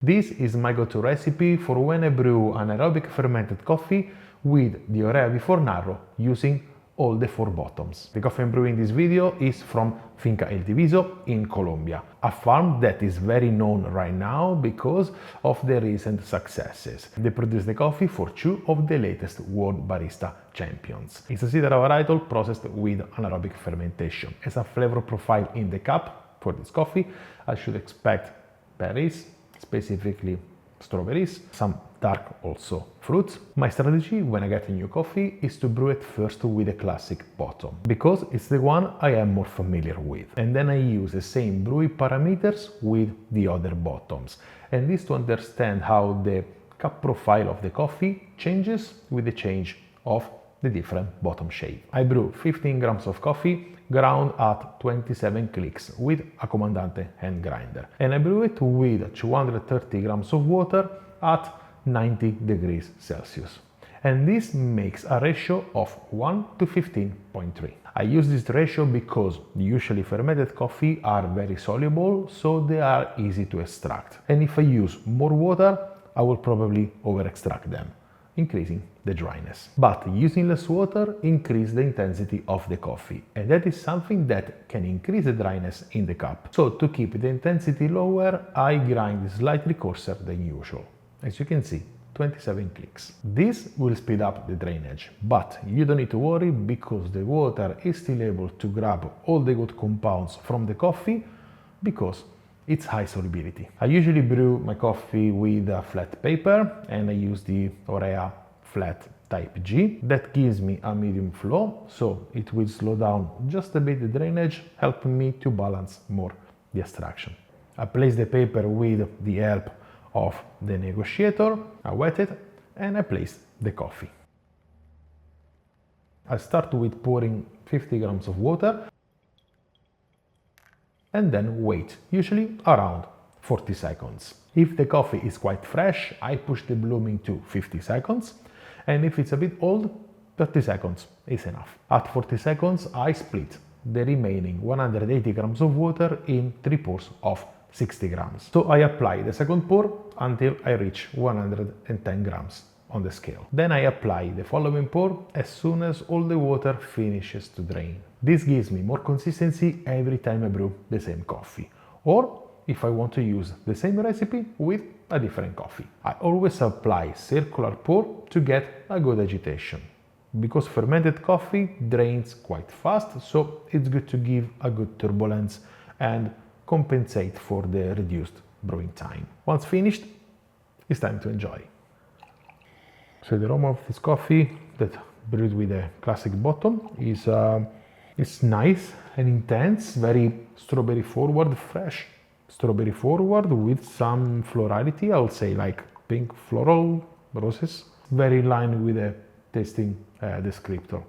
This is my go-to recipe for when I brew anaerobic fermented coffee with the Orea before narrow using all the 4 bottoms. The coffee I'm brewing in this video is from Finca El Diviso in Colombia, a farm that is very known right now because of the recent successes. They produce the coffee for 2 of the latest World Barista Champions. It's a cedar varietal processed with anaerobic fermentation. As a flavor profile in the cup for this coffee, I should expect berries, specifically strawberries, some dark also fruits. My strategy when I get a new coffee is to brew it first with a classic bottom, because it's the one I am more familiar with. And then I use the same brewing parameters with the other bottoms. And this to understand how the cup profile of the coffee changes with the change of the different bottom shape. I brew 15 grams of coffee ground at 27 clicks with a Comandante hand grinder. And I brew it with 230 grams of water at 90 degrees Celsius. And this makes a ratio of 1 to 15.3. I use this ratio because usually fermented coffee are very soluble, so they are easy to extract. And if I use more water, I will probably over extract them, increasing the dryness. But using less water increases the intensity of the coffee, and that is something that can increase the dryness in the cup. So to keep the intensity lower, I grind slightly coarser than usual. As you can see, 27 clicks. This will speed up the drainage, but you don't need to worry because the water is still able to grab all the good compounds from the coffee because it's high solubility. I usually brew my coffee with a flat paper and I use the Orea flat type G. That gives me a medium flow, so it will slow down just a bit the drainage, helping me to balance more the extraction. I place the paper with the help of the negotiator, I wet it and I place the coffee. I start with pouring 50 grams of water and then wait, usually around 40 seconds. If the coffee is quite fresh, I push the blooming to 50 seconds, and if it's a bit old, 30 seconds is enough. At 40 seconds, I split the remaining 180 grams of water in 3 pours of 60 grams. So I apply the second pour until I reach 110 grams on the scale. Then I apply the following pour as soon as all the water finishes to drain. This gives me more consistency every time I brew the same coffee, or if I want to use the same recipe with a different coffee. I always apply circular pour to get a good agitation, because fermented coffee drains quite fast, so it's good to give a good turbulence and compensate for the reduced brewing time. Once finished, it's time to enjoy. So the aroma of this coffee that brewed with a classic bottom is it's nice and intense, very strawberry forward, fresh strawberry forward with some florality, I'll say like pink floral roses, very in line with the tasting descriptor.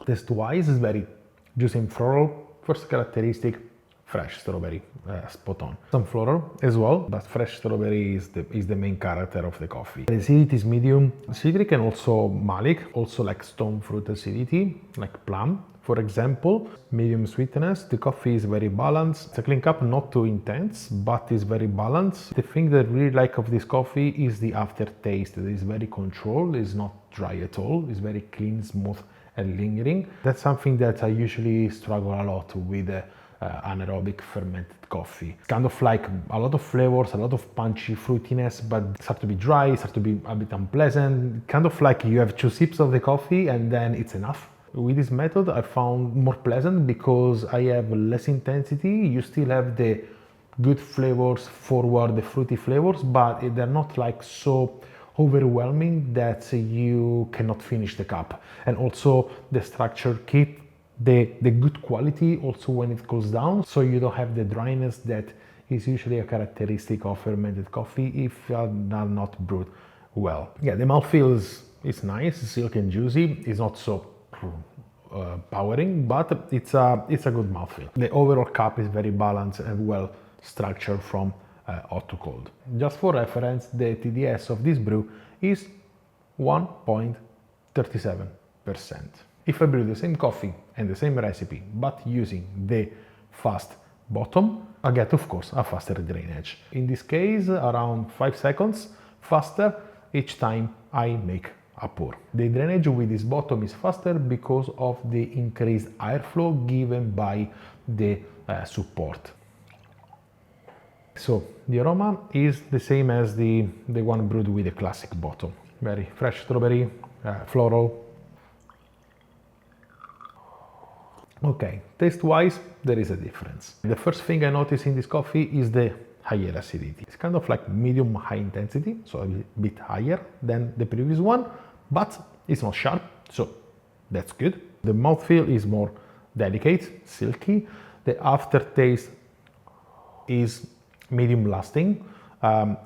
Taste-wise is very juicy and floral. First characteristic, fresh strawberry, spot on. Some floral as well, but fresh strawberry is the main character of the coffee. The acidity is medium, citric and also malic, also like stone fruit acidity, like plum, for example. Medium sweetness, the coffee is very balanced. It's a clean cup, not too intense, but is very balanced. The thing that I really like of this coffee is the aftertaste. It is very controlled, it's not dry at all, it's very clean, smooth and lingering. That's something that I usually struggle a lot with anaerobic fermented coffee. It's kind of like a lot of flavors, a lot of punchy fruitiness, but it starts to be dry, it starts to be a bit unpleasant. Kind of like you have 2 sips of the coffee and then it's enough. With this method I found more pleasant because I have less intensity. You still have the good flavors forward, the fruity flavors, but they're not like so overwhelming that you cannot finish the cup. And also the structure keep the good quality also when it cools down, so you don't have the dryness that is usually a characteristic of fermented coffee if they are not brewed well. Yeah, the mouthfeel is nice, silky and juicy. It's not so powering, but it's a good mouthfeel. The overall cup is very balanced and well structured from hot to cold. Just for reference, the TDS of this brew is 1.37%. If I brew the same coffee and the same recipe, but using the fast bottom, I get, of course, a faster drainage. In this case, around 5 seconds faster each time I make a pour. The drainage with this bottom is faster because of the increased airflow given by the support. So the aroma is the same as the one brewed with the classic bottom. Very fresh strawberry, floral. Okay, taste-wise, there is a difference. The first thing I notice in this coffee is the higher acidity. It's kind of like medium high intensity, so a bit higher than the previous one, but it's not sharp, so that's good. The mouthfeel is more delicate, silky. The aftertaste is medium lasting.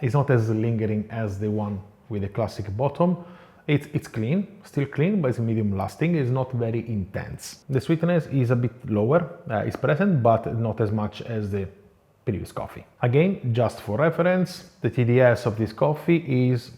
It's not as lingering as the one with the classic bottom. It's clean, still clean, but it's medium lasting. It's not very intense. The sweetness is a bit lower, it's present, but not as much as the previous coffee. Again, just for reference, the TDS of this coffee is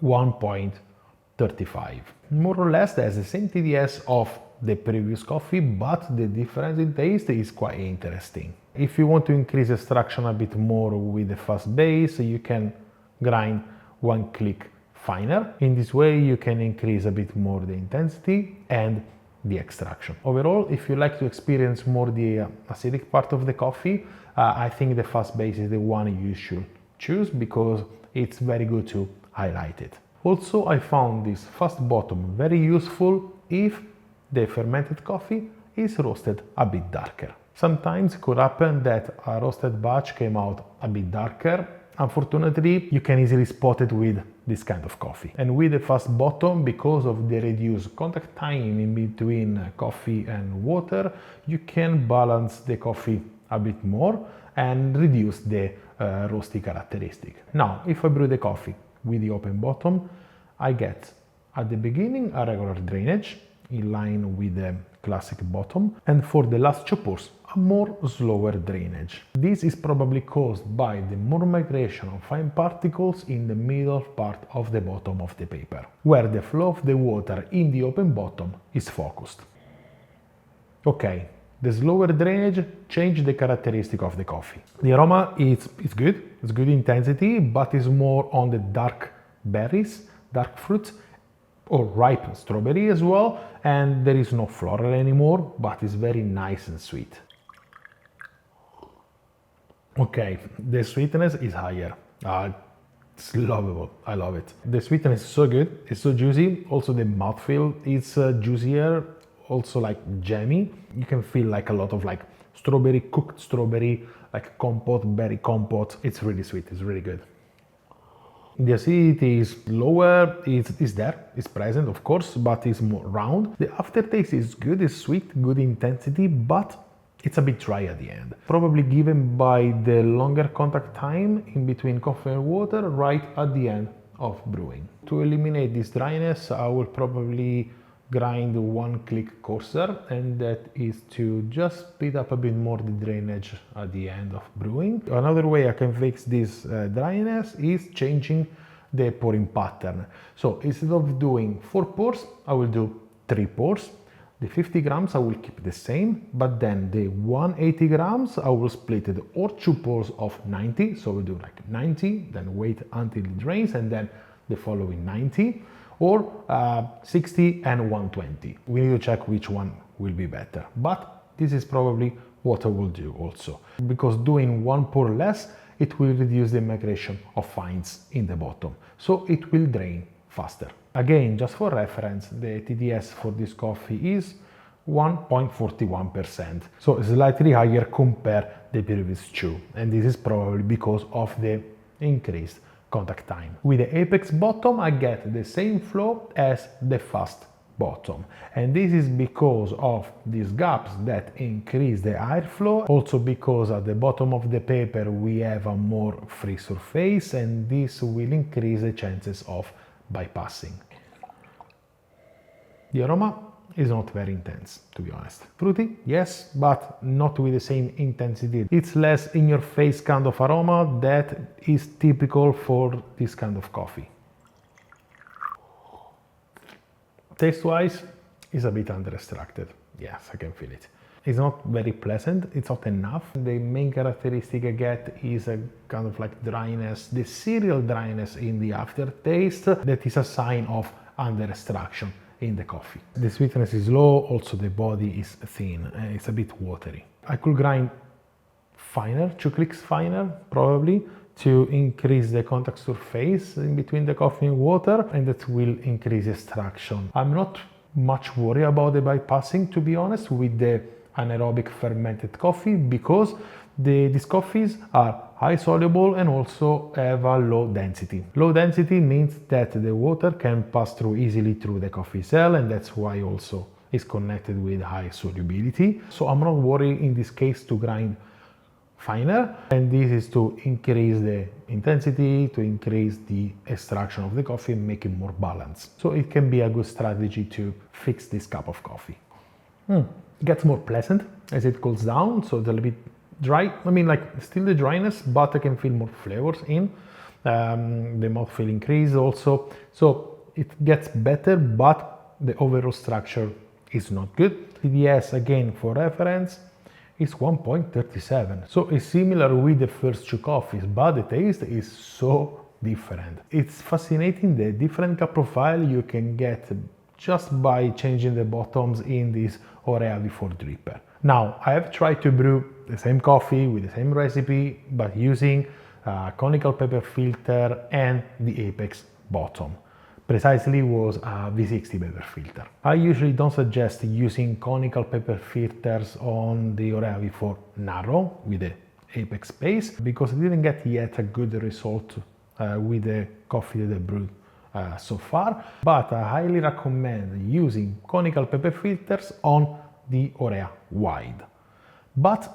1.35. More or less, there's the same TDS of the previous coffee, but the difference in taste is quite interesting. If you want to increase extraction a bit more with the fast base, you can grind one click finer. In this way, you can increase a bit more the intensity and the extraction. Overall, if you like to experience more the acidic part of the coffee, I think the fast base is the one you should choose because it's very good to highlight it. Also, I found this fast bottom very useful if the fermented coffee is roasted a bit darker. Sometimes it could happen that a roasted batch came out a bit darker. Unfortunately, you can easily spot it with this kind of coffee. And with the fast bottom, because of the reduced contact time in between coffee and water, you can balance the coffee a bit more and reduce the roasty characteristic. Now, if I brew the coffee with the open bottom, I get at the beginning a regular drainage in line with the classic bottom, and for the last 2 pours a more slower drainage. This is probably caused by the more migration of fine particles in the middle part of the bottom of the paper, where the flow of the water in the open bottom is focused. Okay, the slower drainage changed the characteristic of the coffee. The aroma is good, it's good intensity, but is more on the dark berries, dark fruits, or ripe strawberry as well, and there is no floral anymore, but it's very nice and sweet. Okay, the sweetness is higher. It's lovable, I love it. The sweetness is so good, it's so juicy. Also the mouthfeel is juicier, also like jammy. You can feel like a lot of like strawberry, cooked strawberry, like compote, berry compote. It's really sweet, it's really good. The acidity is lower, it's there, it's present of course, but it's more round. The aftertaste is good, it's sweet, good intensity, but it's a bit dry at the end. Probably given by the longer contact time in between coffee and water right at the end of brewing. To eliminate this dryness, I will probably grind one click coarser, and that is to just speed up a bit more the drainage at the end of brewing. Another way I can fix this dryness is changing the pouring pattern. So instead of doing 4 pours, I will do 3 pours. The 50 grams I will keep the same, but then the 180 grams I will split it or 2 pours of 90. So we'll do like 90, then wait until it drains, and then the following 90. Or 60 and 120. We need to check which one will be better. But this is probably what I will do also. Because doing 1 pour less, it will reduce the migration of fines in the bottom. So it will drain faster. Again, just for reference, the TDS for this coffee is 1.41%. So slightly higher compared to the previous 2. And this is probably because of the increased contact time. With the apex bottom, I get the same flow as the fast bottom. And this is because of these gaps that increase the airflow. Also because at the bottom of the paper, we have a more free surface, and this will increase the chances of bypassing. The aroma is not very intense, to be honest. Fruity, yes, but not with the same intensity. It's less in-your-face kind of aroma that is typical for this kind of coffee. Taste-wise, it's a bit under-extracted. Yes, I can feel it. It's not very pleasant, it's not enough. The main characteristic I get is a kind of like dryness, the cereal dryness in the aftertaste that is a sign of under extraction in the coffee. The sweetness is low, also the body is thin, it's a bit watery. I could grind finer, 2 clicks finer probably, to increase the contact surface in between the coffee and water, and that will increase extraction. I'm not much worried about the bypassing, to be honest, with the anaerobic fermented coffee, because these coffees are high soluble and also have a low density. Low density means that the water can pass through easily through the coffee cell, and that's why also it's connected with high solubility. So I'm not worried in this case to grind finer, and this is to increase the intensity, to increase the extraction of the coffee and make it more balanced. So it can be a good strategy to fix this cup of coffee. It gets more pleasant as it cools down, so it's a little bit dry. I mean, like, still the dryness, but I can feel more flavors in. The mouthfeel increase also. So it gets better, but the overall structure is not good. TDS, again, for reference, is 1.37. So it's similar with the first 2 coffees, but the taste is so different. It's fascinating the different cup profile you can get just by changing the bottoms in this Orea V4 dripper. Now, I have tried to brew the same coffee with the same recipe, but using a conical paper filter and the Apex bottom. Precisely was a V60 paper filter. I usually don't suggest using conical paper filters on the Orea V4 narrow with the Apex base, because I didn't get yet a good result with the coffee that I brewed so far, but I highly recommend using conical paper filters on the Orea wide. But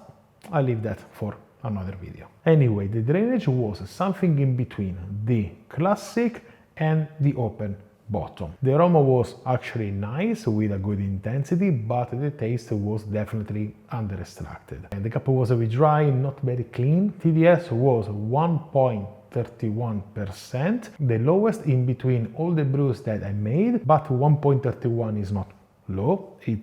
I leave that for another video. Anyway, the drainage was something in between the classic and the open bottom. The aroma was actually nice with a good intensity, but the taste was definitely under extracted. And the cup was a bit dry, not very clean. TDS was 1.31%, the lowest in between all the brews that I made, but 1.31 is not low. It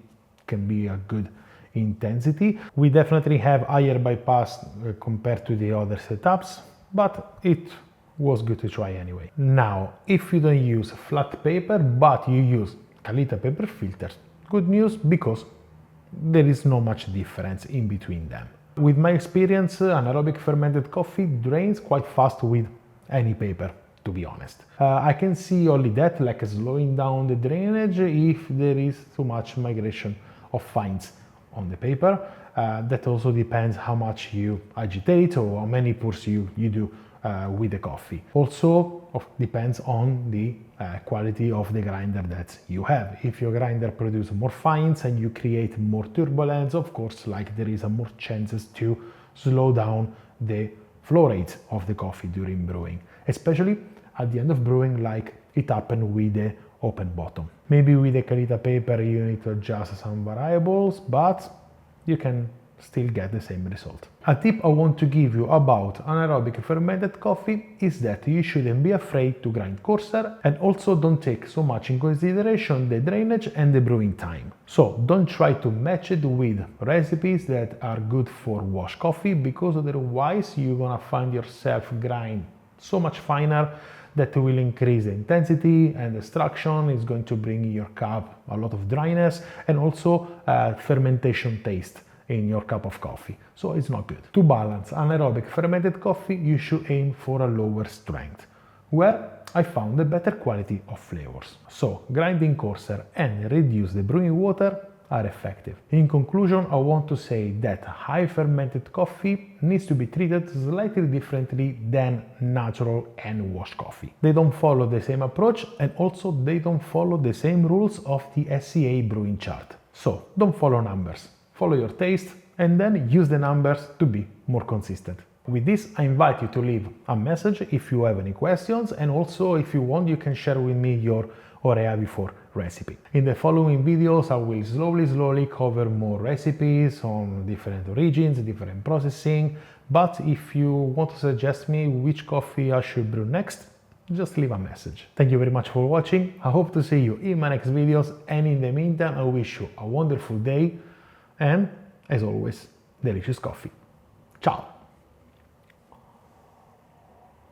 can be a good intensity. We definitely have higher bypass compared to the other setups, but it was good to try anyway. Now, if you don't use flat paper, but you use Kalita paper filters, good news, because there is no much difference in between them. With my experience, anaerobic fermented coffee drains quite fast with any paper, to be honest. I can see only that, like slowing down the drainage if there is too much migration of fines on the paper. That also depends how much you agitate or how many pours you do with the coffee. Also depends on the quality of the grinder that you have. If your grinder produces more fines and you create more turbulence, of course, like there is a more chances to slow down the flow rate of the coffee during brewing, especially at the end of brewing, like it happened with the open bottom. Maybe with the Kalita paper you need to adjust some variables, but you can still get the same result. A tip I want to give you about anaerobic fermented coffee is that you shouldn't be afraid to grind coarser, and also don't take so much in consideration the drainage and the brewing time. So don't try to match it with recipes that are good for wash coffee, because otherwise you're gonna find yourself grind so much finer that will increase the intensity and extraction. Is going to bring in your cup a lot of dryness and also fermentation taste in your cup of coffee, so it's not good. To balance anaerobic fermented coffee, you should aim for a lower strength, where I found a better quality of flavors. So grinding coarser and reduce the brewing water are effective. In conclusion, I want to say that high fermented coffee needs to be treated slightly differently than natural and wash coffee. They don't follow the same approach, and also they don't follow the same rules of the SCA brewing chart. So don't follow numbers. Follow your taste and then use the numbers to be more consistent. With this, I invite you to leave a message if you have any questions, and also if you want, you can share with me your Orea V4 recipe. In the following videos, I will slowly cover more recipes on different origins, different processing, but if you want to suggest me which coffee I should brew next, just leave a message. Thank you very much for watching. I hope to see you in my next videos, and in the meantime, I wish you a wonderful day and As always, delicious coffee. Ciao!